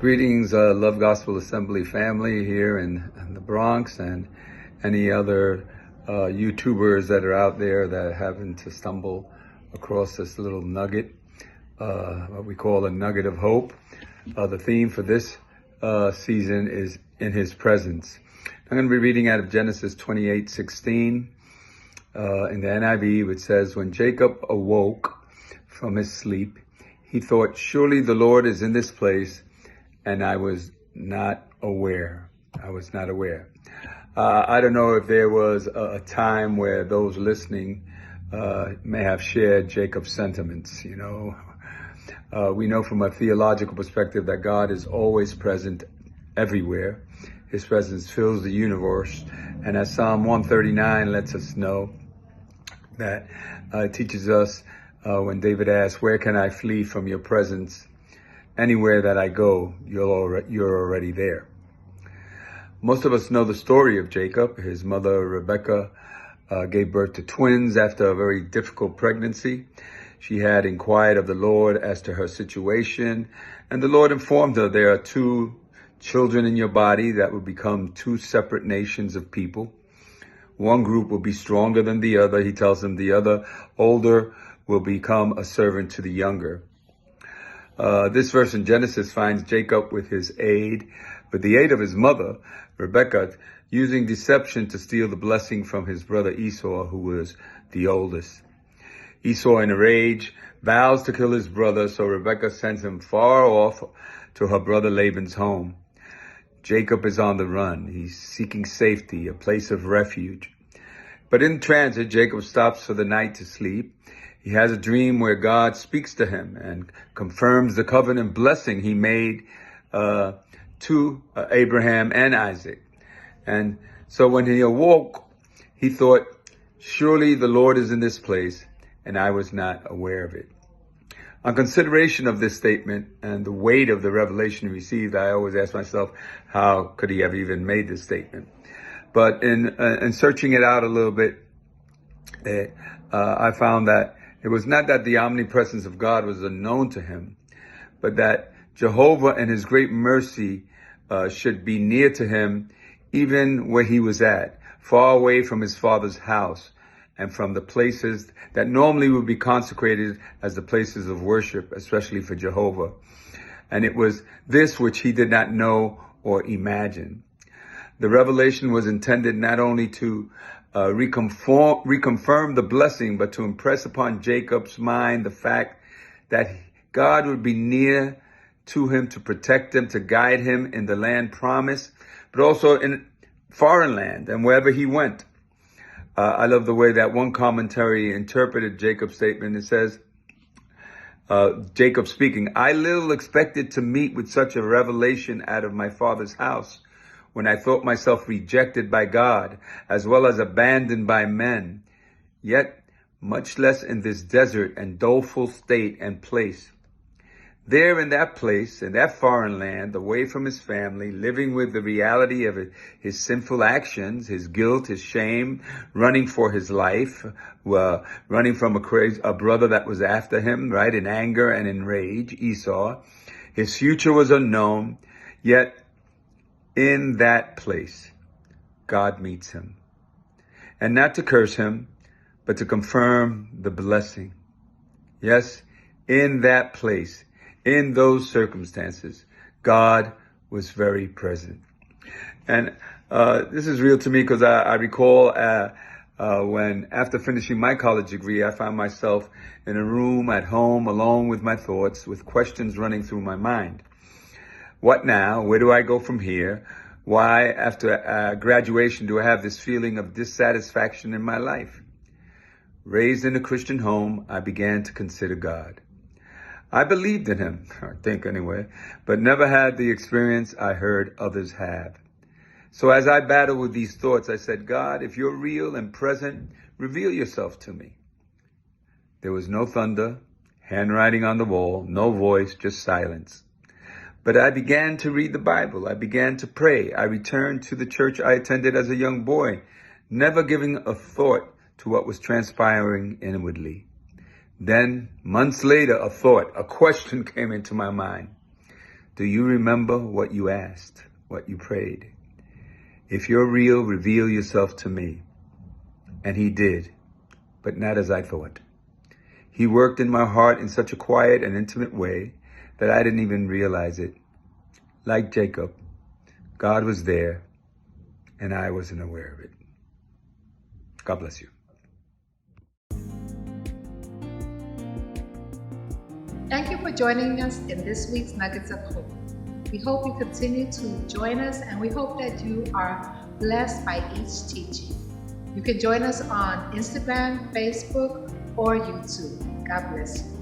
Greetings, Love Gospel Assembly family here in the Bronx, and any other YouTubers that are out there that happen to stumble across this little nugget, what we call a nugget of hope. The theme for this season is in His presence. I'm going to be reading out of Genesis 28:16 in the NIV, which says, "When Jacob awoke from his sleep, he thought, 'Surely the Lord is in this place, and I was not aware.'" I was not aware. I don't know if there was a time where those listening may have shared Jacob's sentiments. We know from a theological perspective that God is always present everywhere. His presence fills the universe. And as Psalm 139 lets us know, that teaches us when David asks, "Where can I flee from your presence? Anywhere that I go, you're already there." Most of us know the story of Jacob. His mother, Rebecca, gave birth to twins after a very difficult pregnancy. She had inquired of the Lord as to her situation, and the Lord informed her, "There are two children in your body that will become two separate nations of people. One group will be stronger than the other." He tells them the other, older, will become a servant to the younger. This verse in Genesis finds Jacob with the aid of his mother, Rebecca, using deception to steal the blessing from his brother Esau, who was the oldest. Esau, in a rage, vows to kill his brother, so Rebecca sends him far off to her brother Laban's home. Jacob is on the run. He's seeking safety, a place of refuge. But in transit, Jacob stops for the night to sleep. He has a dream where God speaks to him and confirms the covenant blessing he made to Abraham and Isaac. And so when he awoke, he thought, "Surely the Lord is in this place, and I was not aware of it." On consideration of this statement and the weight of the revelation he received, I always ask myself, how could he have even made this statement? But in searching it out a little bit, I found that it was not that the omnipresence of God was unknown to him, but that Jehovah in his great mercy should be near to him even where he was at, far away from his father's house and from the places that normally would be consecrated as the places of worship, especially for Jehovah. And it was this which he did not know or imagine. The revelation was intended not only to reconfirm the blessing, but to impress upon Jacob's mind the fact that God would be near to him to protect him, to guide him in the land promised, but also in foreign land and wherever he went. I love the way that one commentary interpreted Jacob's statement. It says, Jacob speaking, "I little expected to meet with such a revelation out of my father's house, when I thought myself rejected by God, as well as abandoned by men, yet much less in this desert and doleful state and place. There in that place, in that foreign land, away from his family, living with the reality of his sinful actions, his guilt, his shame, running for his life, running from a brother that was after him, right, in anger and in rage, Esau. His future was unknown, yet in that place, God meets him. And not to curse him, but to confirm the blessing. Yes, in that place, in those circumstances, God was very present." And this is real to me because I recall when, after finishing my college degree, I found myself in a room at home alone with my thoughts, with questions running through my mind. What now? Where do I go from here? Why, after graduation, do I have this feeling of dissatisfaction in my life? Raised in a Christian home, I began to consider God. I believed in him, I think anyway, but never had the experience I heard others have. So as I battled with these thoughts, I said, "God, if you're real and present, reveal yourself to me." There was no thunder, handwriting on the wall, no voice, just silence. But I began to read the Bible. I began to pray. I returned to the church I attended as a young boy, never giving a thought to what was transpiring inwardly. Then, months later, a question came into my mind. Do you remember what you asked, what you prayed? If you're real, reveal yourself to me. And he did, but not as I thought. He worked in my heart in such a quiet and intimate way that I didn't even realize it. Like Jacob, God was there, and I wasn't aware of it. God bless you. Thank you for joining us in this week's Nuggets of Hope. We hope you continue to join us, and we hope that you are blessed by each teaching. You can join us on Instagram, Facebook, or YouTube. God bless you.